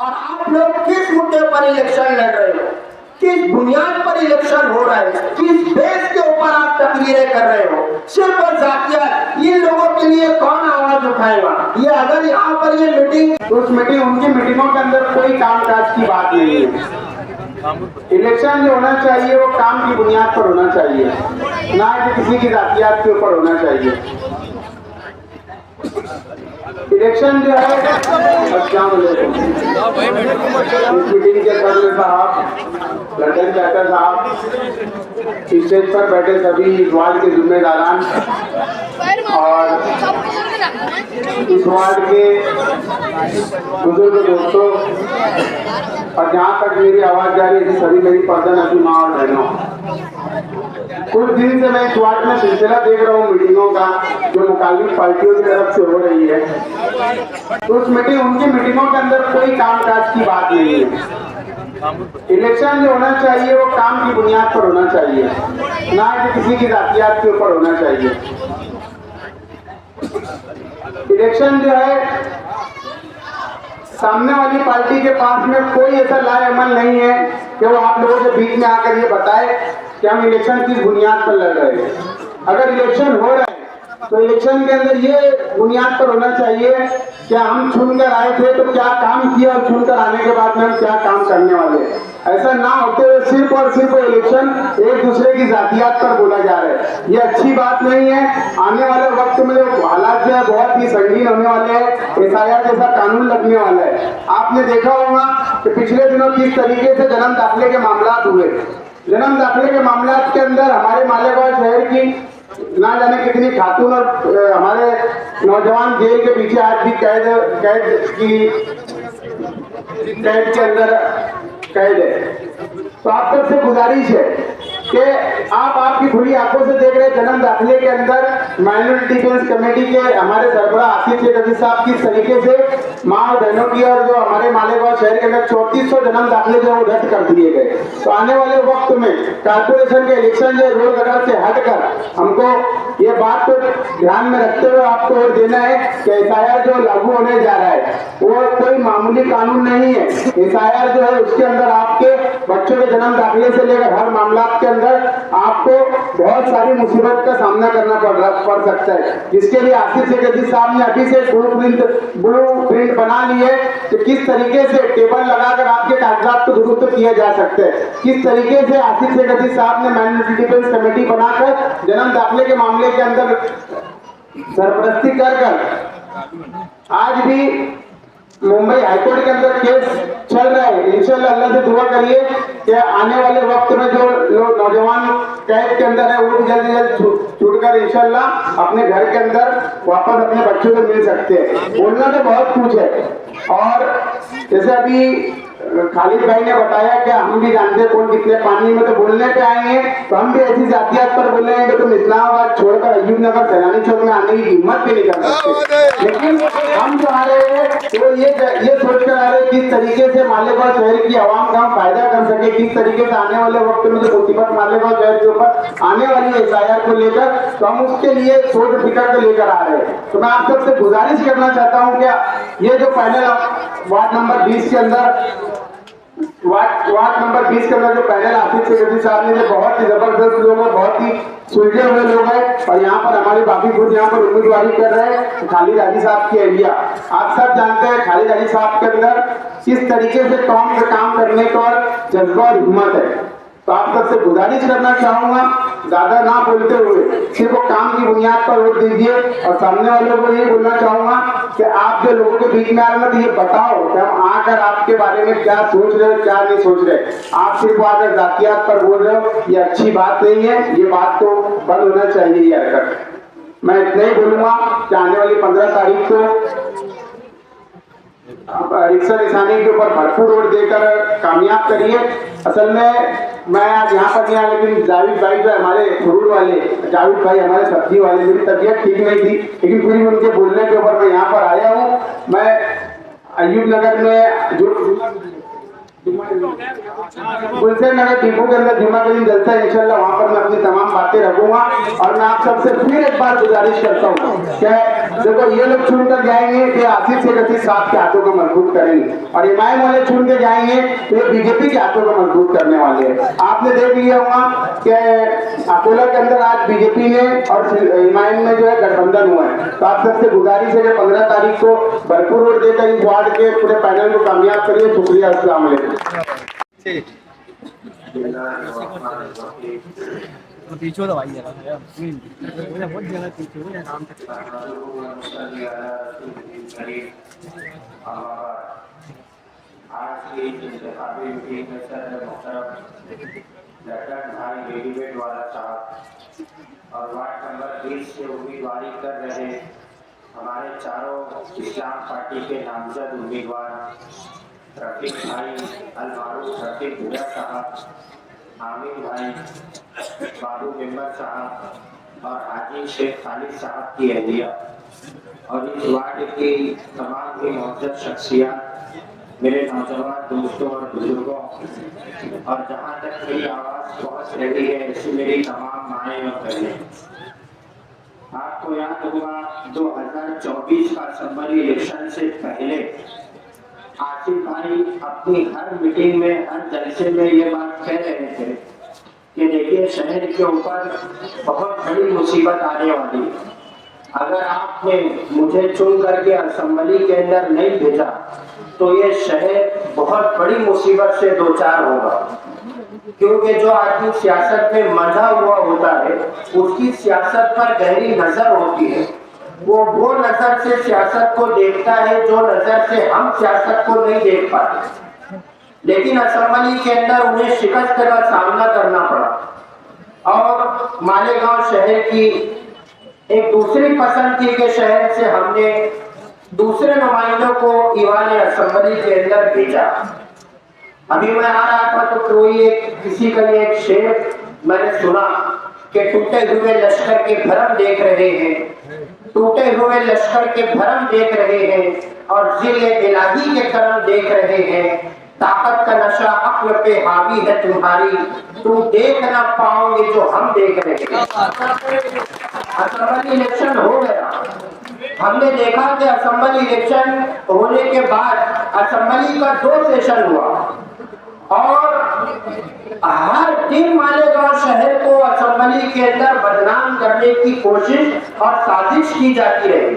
और आप लोग किस मुद्दे पर इलेक्शन लड़ रहे हो, किस बुनियाद पर इलेक्शन हो रहा है, किस बेस के ऊपर आप तकरीरें कर रहे हो, सिर्फ और जातियात, इन लोगों के लिए कौन आवाज उठाएगा? ये अगर यहाँ पर ये मीटिंग, उस मीटिंग, उनकी मीटिंगों के अंदर कोई कामकाज की बात नहीं है। इलेक्शन जो होना चाहिए वो काम की बुनियाद पर होना चाहिए, ना कि किसी की जातियात के ऊपर होना चाहिए। इलेक्शन जो है, अस्सलाम वालेकुम, इस मीटिंग के सदस्य साहब, लंदन कैटर साहब, स्टेज पर बैठे सभी वार्ड के जिम्मेदारान और इस वार्ड के बुजुर्ग दोस्तों, और जहाँ तक मेरी आवाज जा रही है सभी मेरी पर्दा नबी माँ और बहनों, कुछ दिन से मैं इस वार्ड में सिलसिला देख रहा हूँ मीटिंगों का जो मुखालिफ पार्टियों की तरफ से हो रही है। उस मीटिंग, उनकी मीटिंगों के अंदर कोई कामकाज की बात नहीं है। इलेक्शन जो होना चाहिए वो काम की बुनियाद पर होना चाहिए, ना कि किसी की जातियात के ऊपर होना चाहिए। इलेक्शन जो है, सामने वाली पार्टी के पास में कोई ऐसा लाएअमल नहीं है कि वो आप लोगों के बीच में आकर ये बताए कि हम इलेक्शन किस बुनियाद पर लड़ रहे हैं। अगर इलेक्शन हो रहा है तो इलेक्शन के अंदर ये बुनियाद पर होना चाहिए कि हम चुनकर आए थे तो क्या काम किया और चुनकर आने के बाद में हम क्या काम करने वाले हैं। ऐसा ना होते हुए सिर्फ और सिर्फ इलेक्शन एक दूसरे की जातियात पर बोला जा रहा है, ये अच्छी बात नहीं है। आने वाले वक्त में हालात जो है बहुत ही संगीन होने वाले हैं, SIR जैसा कानून लगने वाला है। आपने देखा होगा कि पिछले दिनों किस तरीके से जन्म दाखिले के मामला हुए। जन्म दाखिले के मामला के अंदर हमारे मालेगांव शहर की ना जाने कितनी खातून और हमारे नौजवान जेल के पीछे आज भी कैद के अंदर कैद है। तो आप सबसे गुजारिश है कि आप आपकी खुली आंखों से देख रहे जन्म दाखिले के अंदर माइनॉरिटी डिफेंस कमेटी के हमारे सरबराह आसिफ शेख अजीज साहब किस तरीके से माँ और बहनों की और जो हमारे मालेगांव शहर के अंदर 3400 जन्म दाखिले जो रद्द कर दिए गए। तो आने वाले वक्त में कारपोरेशन के इलेक्शन जो रोल कटर से हटकर हमको ये बात को ध्यान में रखते हुए आपको वोट देना है कि SIR जो लागू होने जा रहा है वो कोई मामूली कानून नहीं है। SIR जो है उसके अंदर आपके बच्चों के जन्म दाखिले से लेकर हर मामला के अंदर आपको बहुत सारी मुसीबत का सामना करना पड़ सकता है, जिसके लिए आसिफ शेख अजीज साहब ने अभी से ब्लू प्रिंट बना ली है कि किस तरीके से टेबल लगाकर आपके कागजात को दुरुस्त किया जा सकता है। किस तरीके से आसिफ शेख अजीज साहब ने माइनॉरिटी डिफेंस कमेटी बनाकर जन्म दाखिले के मामले के अंदर सरपरस्ती कर आज भी मुंबई हाईकोर्ट के अंदर केस चल रहा है। इंशाल्लाह अल्लाह से दुआ करिए कि आने वाले वक्त में जो नौजवान कैद के अंदर है वो भी जल्द से जल्द छूटकर इंशाल्लाह अपने घर के अंदर वापस अपने बच्चों को मिल सकते हैं। बोलना तो बहुत कुछ है, और जैसे अभी खालिद भाई ने बताया कि हम भी जानते हैं कौन कितने पानी में, तो बोलने पे आएंगे तो हम भी ऐसी जातियात पर बोलेंगे कि तुम इस्लामाबाद छोड़कर अयूब नगर सैलानी चौक में आने की हिम्मत भी नहीं कर सकते। लेकिन हम जो आ रहे हैं तो ये सोच कर आ रहे हैं किस तरीके से मालेगांव शहर की आवाम का हम फायदा कर सके, किस तरीके से आने वाले वक्त में जो मुसीबत मालेगांव शहर के ऊपर आने वाली है SIR को लेकर, तो हम उसके लिए सोच फिक्र को लेकर आ रहे हैं। तो मैं आप सबसे गुजारिश करना चाहता हूँ कि ये जो पैनल वार्ड नंबर 20 के अंदर के अंदर जो पैनल आसिफ शेख अजीज साहब ने, बहुत ही जबरदस्त लोग हैं, बहुत ही सुलझे हुए लोग हैं, और यहाँ पर हमारे बाकी खुद यहाँ पर उम्मीदवारी कर रहे हैं खालिद अली साहब की एरिया। आप सब जानते हैं खालिद अली साहब के अंदर किस तरीके से कौम का काम करने का जज्बा और हिम्मत है। तो आप सबसे गुजारिश करना चाहूंगा ज्यादा ना बोलते हुए सिर्फ वो काम की बुनियाद पर वोट दीजिए, और सामने वालों को ये बोलना चाहूंगा कि आप जो लोगों के बीच में आ रहे हैं तो ये बताओ कि हम आकर आपके बारे में क्या सोच रहे हो क्या नहीं सोच रहे। आप सिर्फ आकर जातियात पर बोल रहे हो, ये अच्छी बात नहीं है, ये बात तो बंद होना चाहिए ये हरकत। मैं इतना ही बोलूंगा कि आने वाली 15 तारीख को रिक्शा निशानी के ऊपर भरपूर वोट देकर कामयाब करिए। असल में मैं आज यहाँ पर नहीं आया, लेकिन जावेद भाई जो हमारे फ्रूट वाले, जावेद भाई हमारे सब्जी वाले, मेरी तबीयत ठीक नहीं थी, लेकिन पूरी उनके बोलने के ऊपर मैं यहाँ पर आया हूँ। मैं अयूब नगर में गुलशन नगर डिपो के अंदर जुम्मा के दिन जलसा है, इंशाल्लाह वहाँ पर मैं अपनी तमाम बातें रखूंगा। और मैं आप सबसे फिर एक बार गुजारिश करता हूँ कि देखो ये लोग चुनकर जाएंगे कि आसिफ शेख रशीद साहब के हाथों को मजबूत करेंगे, और इमाम वाले चुन के जाएंगे तो ये बीजेपी के हाथों को मजबूत करने वाले हैं। आपने देख लिया हुआ कि अकोला के अंदर आज बीजेपी ने और इमाम में जो है गठबंधन हुआ है। तो आप सबसे गुजारिश है कि 15 तारीख को भरपूर वोट देकर इस वार्ड के पूरे पैनल को कामयाब करिए। शुक्रिया, अस्सलाम वालेकुम। पीछे तो भाई जरा बहुत ज्यादा पीछे हो आराम से आज की इंतखाबी मीटिंग में सर मोहतरम डॉक्टर भाई रेडीमेड वाला साहब और वार्ड नंबर 20 से उम्मीदवारी कर रहे हमारे चारों इस्लाम पार्टी के नामजद उम्मीदवार रफीक भाई अलमारूफ रफीक भुया साहब, हामिद भाई, बाबू मेंबर साहब और हाजी शेख खालिद साहब की अहलिया और इस वार्ड की तमाम ही मौजूद शख्सियत, मेरे नौजवान दोस्तों और बुजुर्गों, और जहाँ तक मेरी आवाज़ पहुँच रही है ऐसी मेरी तमाम माएँ और बहनें, आपको याद होगा 2024 का असेंबली इलेक्शन से पहले आसिफ भाई अपनी हर मीटिंग में, हर जलसे में ये बात कह रहे थे कि देखिए शहर के ऊपर बहुत बड़ी मुसीबत आने वाली है। अगर आपने मुझे चुन करके असेंबली के अंदर नहीं भेजा तो ये शहर बहुत बड़ी मुसीबत से दो चार होगा, क्योंकि जो आदमी सियासत में मंझा हुआ होता है उसकी सियासत पर गहरी नजर होती है। वो नजर से सियासत को देखता है जो नजर से हम सियासत को नहीं देख पाते। लेकिन असेंबली के अंदर उन्हें शिकस्त का सामना करना पड़ा और मालेगांव शहर की एक दूसरी पसंद की के शहर से हमने दूसरे नुमाइंदों को ईवान असेंबली के अंदर भेजा। अभी मैं आ रहा था तो कोई किसी का एक शेर मैंने सुना कि टूटे हुए लश्कर के भरम देख रहे हैं, टूटे हुए लश्कर के भरम देख रहे हैं और जिले इलाही के करम देख रहे हैं। ताकत का नशा अक्ल पे हावी है तुम्हारी, तुम देख ना पाओगे जो हम देख रहे हैं। असेंबली इलेक्शन हो गया, हमने देखा कि असेंबली इलेक्शन होने के बाद असेंबली का 2 सेशन हुआ और हर दिन मालेगांव शहर को असेंबली के अंदर बदनाम करने की कोशिश और साजिश की जाती रही।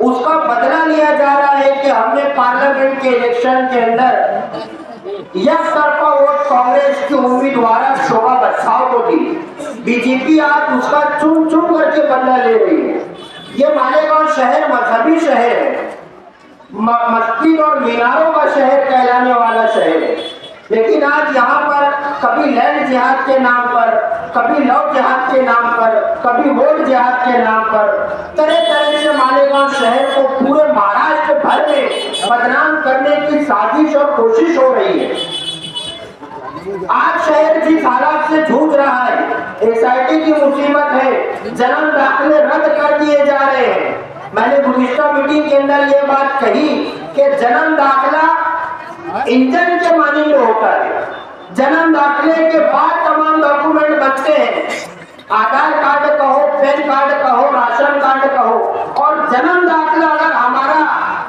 उसका बदला लिया जा रहा है कि हमने पार्लियामेंट के इलेक्शन के अंदर एकतरफा वोट कांग्रेस की उम्मीदवार शोभा बच्चाओं को दी। बीजेपी आज उसका चुन चुन करके बदला ले रही है। ये मालेगांव शहर मजहबी शहर है, मस्जिद और मीनारों का शहर कहलाने वाला शहर है, लेकिन आज यहाँ पर कभी लैंड जिहाद के नाम पर, कभी लव जिहाद के नाम पर, कभी वोट जिहाद के नाम पर तरह तरह से मालेगांव शहर को पूरे महाराष्ट्र भर में बदनाम करने की साजिश और कोशिश हो रही है। आज शहर जिस हालात से जूझ रहा है, एसआईटी की मुसीबत है, जन्म दाखिले रद्द कर दिए जा रहे हैं। मैंने गुज़िश्ता मीटिंग के अंदर ये बात कही कि जन्म दाखिला इंजन के मानिंद होता है। जन्म दाखिले के बाद तमाम डॉक्यूमेंट बनते हैं, आधार कार्ड कहो, पैन कार्ड कहो, राशन कार्ड कहो, और जन्म दाखिला अगर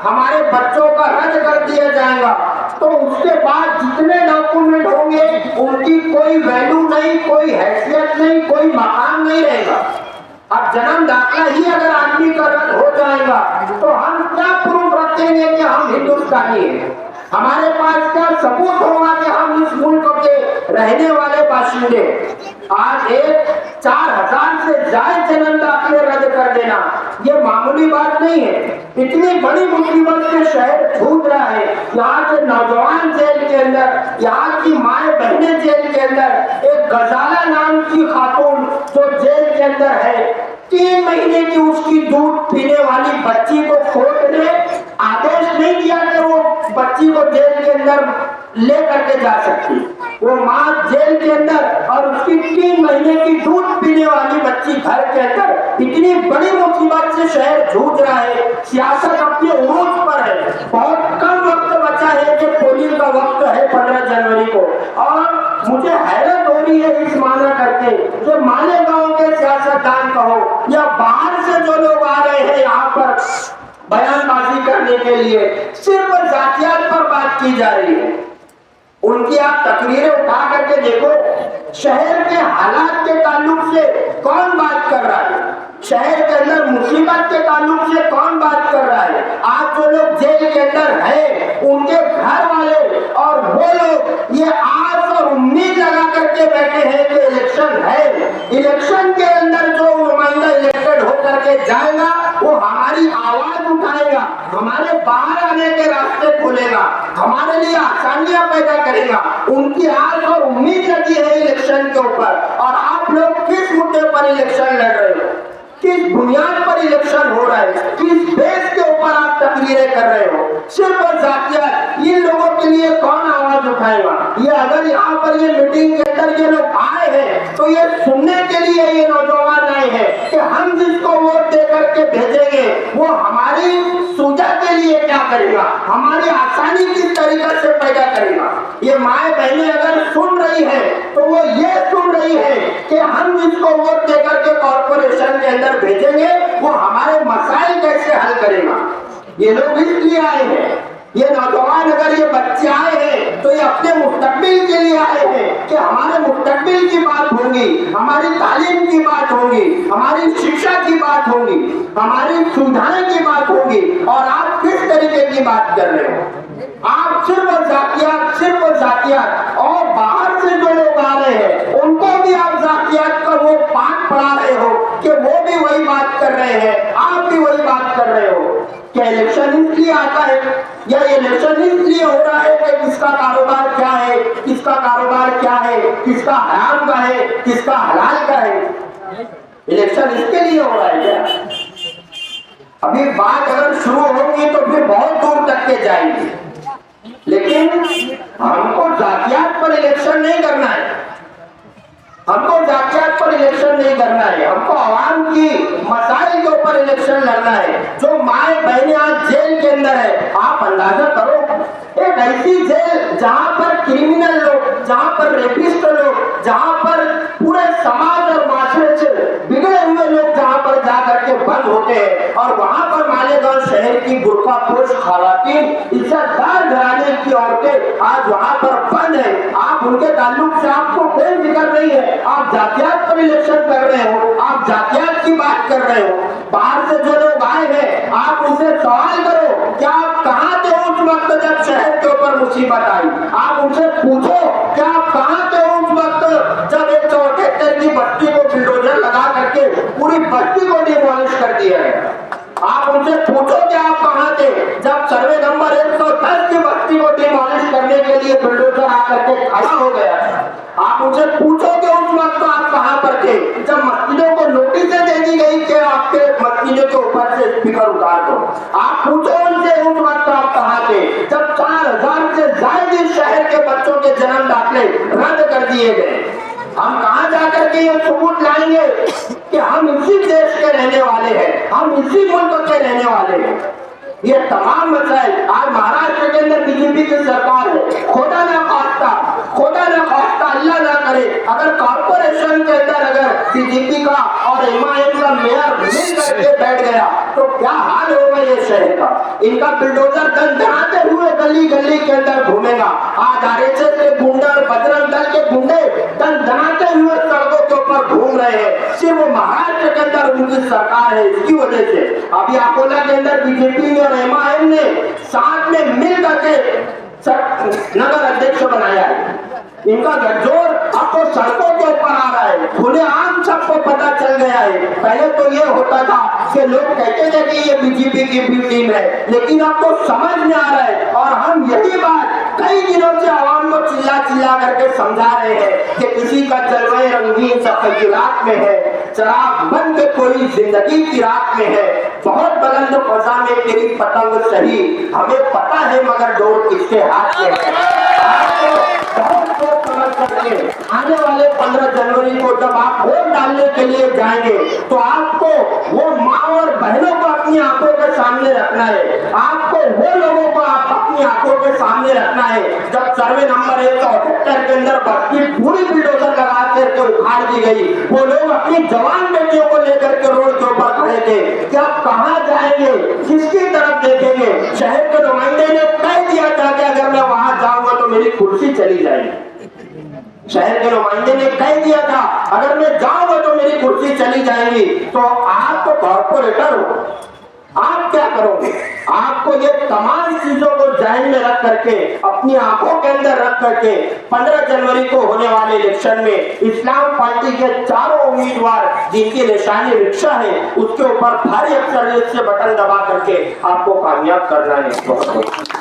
हमारे बच्चों का रद्द कर दिया जाएगा तो उसके बाद जितने डॉक्यूमेंट होंगे उनकी कोई वैल्यू नहीं, कोई हैसियत नहीं, कोई मकान नहीं रहेगा। अब जन्म दाखिला ही अगर आदमी का रद्द हो जाएगा तो हम क्या प्रूफ रखेंगे कि हम हिंदुस्तानी हैं? हमारे पास क्या सबूत होगा कि हम इस मुल्क के रहने वाले बाशिंदे? आज 4000 से ज्यादा जन्म दाखिले रद्द कर देना ये मामूली बात नहीं है। इतनी बड़ी मुसीबत से शहर जूझ रहा है। यहाँ के नौजवान जेल के अंदर, यहाँ की माए बहनें जेल के अंदर, एक गजाला नाम की खातून जो जेल के अंदर है, 3 महीने की उसकी दूध पीने वाली बच्ची को कोर्ट ने आदेश नहीं दिया कि वो बच्ची को जेल के अंदर ले करके जा सकती। वो माँ जेल के अंदर और उसकी 3 महीने की दूध पीने वाली बच्ची घर के अंदर। इतनी बड़ी मुसीबत से शहर जूझ रहा है। सियासत अपने उरूज पर है। बहुत कम वक्त बचा है कि पोलिंग का वक्त है 15 जनवरी को, और मुझे हैरत हो भी है इस माना करके जो मालेगांव के सियासतदान कहो या बाहर से जो लोग आ रहे हैं यहाँ पर बयानबाजी करने के लिए, सिर्फ जातियात पर बात की जा रही है। उनकी आप तकरीरें उठा करके देखो, शहर के हालात के ताल्लुक से कौन बात कर रहा है, शहर के अंदर मुसीबत के ताल्लुक से कौन बात कर रहा है। आज जो लोग जेल के अंदर हैं, उनके घर वाले और वो लोग ये आस और उम्मीद लगा करके बैठे हैं कि इलेक्शन है, इलेक्शन के अंदर जो नुमाइंदा इलेक्टेड होकर के जाएगा वो हमारी आवाज उठाएगा, हमारे बाहर आने के रास्ते खोलेगा, हमारे लिए आसानियां पैदा करेगा। उनकी आस और उम्मीद लगी है इलेक्शन के ऊपर। और आप लोग किस मुद्दे पर इलेक्शन लड़ रहे हो, किस बुनियाद पर इलेक्शन हो रहा है, किस बेस के ऊपर आप तकरीरें कर रहे हो, सिर्फ जातियात। इन लोगों के लिए कौन आवाज उठाएगा? ये अगर यहाँ पर ये मीटिंग के अंदर ये लोग आए हैं तो ये सुनने के लिए ये नौजवान आए हैं कि हम जिसको वोट दे करके भेजेंगे वो हमारी सुविधा के लिए क्या करेगा, हमारी आसानी किस तरीके से पैदा करेगा। ये माए बहनें अगर सुन रही है तो वो ये सुन रही है कि हम जिसको वोट दे करके कॉर्पोरेशन के अंदर भेजेंगे वो हमारे मसाइल कैसे हल करेगा। ये लोग इसलिए आए हैं, ये नौजवान अगर ये बच्चे आए हैं तो ये अपने मुस्तकबिल के लिए आए हैं कि हमारे मुस्तकबिल की बात होगी, हमारी तालीम की बात होगी, हमारी शिक्षा की बात होगी, हमारी सुविधाएं की बात होगी। और आप किस तरीके की बात कर रहे हो? आप सिर्फ जातियात और बाहर से जो लोग आ रहे हैं उनको भी आप जातियात का वो पाठ पढ़ा रहे हो कि वो भी वही बात कर रहे हैं, आप भी वही बात कर रहे हो। क्या इलेक्शन इसलिए आता है या इलेक्शन इसलिए हो रहा है कि किसका कारोबार क्या है, किसका कारोबार क्या है, किसका हराम का है, किसका हलाल का है? इलेक्शन इसके लिए हो रहा है क्या? अभी बात अगर शुरू होगी तो फिर बहुत दूर तक के जाएगी, लेकिन हमको जातियात पर इलेक्शन नहीं करना है, हमको जातियात पर इलेक्शन नहीं करना है, हमको आवाम की मसाइल के ऊपर इलेक्शन लड़ना है। जो माए बहनें आज जेल के अंदर है, आप अंदाजा करो, एक ऐसी जेल जहां पर क्रिमिनल लोग, जहां पर रेपिस्ट लोग, जहां पर पूरे समाज और माशरे से बिगड़े हुए लोग जहां पर जाकर के बंद होते हैं, और वहां पर मालेगांव शहर की बुर्कापोश खवातीन, इज्जतदार घराने की औरतें आज वहां पर बंद है। आप उनके ताल्लुक से आपको कोई फिक्र नहीं है, आप जातियात पर इलेक्शन कर रहे हो, आप जातियात की बात कर रहे हो। बाहर से जो लोग आए हैं आप उनसे सवाल करो, क्या आप कहाँ थे उस वक्त जब शहर के ऊपर मुसीबत आई? आप उनसे पूछो क्या आप कहाँ थे उस वक्त जब 178 की बस्ती को बुलडोजर लगा करके पूरी बस्ती को डिमोलिश कर दिया गया? आप उनसे पूछो कि आप कहाँ थे जब सर्वे नंबर 110 की बस्ती को डिमोलिश करने के लिए बुलडोजर आकर के खड़ा हो गया? आप उनसे पूछो कि उस वक्त आप कहाँ पर थे जब मस्जिदों को नोटिसें दे दी गई कि आपके मस्जिदों के ऊपर से स्पीकर उतार दो? आप पूछो उनसे उस वक्त आप कहाँ थे जब 4000 से ज्यादा शहर के बच्चों के जन्म दाखिले रद्द कर दिए गए? हम कहाँ जाकर के ये सबूत लाएंगे कि हम इसी देश के रहने वाले हैं, हम इसी मुल्क के रहने वाले हैं? ये तमाम मसाइल आज महाराष्ट्र के अंदर बीजेपी की सरकार है। खुदा ना खास्ता अल्लाह ना करे अगर कॉर्पोरेशन के अंदर अगर बीजेपी का और एमआईएम का मेयर मिल करके बैठ गया तो क्या हाल होगा ये शहर का? इनका बुलडोजर दंडनाते हुए गली गली के अंदर घूमेगा। आज आरएसएस के गुंडे और बजरंग दल के गुंडे दंडनाते हुए सड़कों के ऊपर घूम रहे हैं, सिर्फ महाराष्ट्र के अंदर उनकी सरकार है, इसकी वजह से। अभी अकोला के अंदर बीजेपी और एमआईएम ने साथ में मिल करके नगर अध्यक्ष बनाया है। इनका गठजोड़ अब तो सड़कों के ऊपर आ रहा है, खुलेआम सबको पता चल गया है। पहले तो ये होता था कि लोग कहते थे कि ये बीजेपी की भी टीम है, लेकिन अब तो समझ में आ रहा है। और हम यही बात कई दिनों से आवाम को चिल्ला चिल्ला करके समझा रहे हैं कि किसी का जलवाए रंगीन सफेद रात में है, चराग बन के कोई जिंदगी की रात में है, बहुत बुलंद फजा में तेरी पतंग सही, हमें पता है मगर डोर किसके हाथ में है। आने वाले 15 जनवरी को जब आप वोट डालने के लिए जाएंगे तो आपको वो माँ और बहनों को अपनी आंखों के सामने रखना है, आपको वो लोगों को आप अपनी आंखों के सामने रखना है जब सर्वे नंबर 178 के अंदर अंदर बस्ती पूरी बुलडोजर लगा करके उखाड़ दी गई। वो लोग अपनी जवान बेटियों को लेकर के रोड के ऊपर खड़े थे कि अब कहाँ जाएंगे, किसकी तरफ देखेंगे। शहर के नुमाइंदे ने कह दिया था कि अगर मैं वहां जाऊंगा तो मेरी कुर्सी चली जाएगी। शहर के नुमाइंदे ने कह दिया था अगर मैं जाऊंगा तो मेरी कुर्सी चली जाएगी। तो आप तो कॉर्पोरेटर हो, आप क्या करोगे? आपको ये तमाम चीजों को ध्यान में रख करके, अपनी आंखों के अंदर रख करके 15 जनवरी को होने वाले इलेक्शन में इस्लाम पार्टी के चारों उम्मीदवार जिनकी निशानी रिक्शा है उसके ऊपर भारी अक्सरियत से बटन दबा करके आपको कामयाब करना है।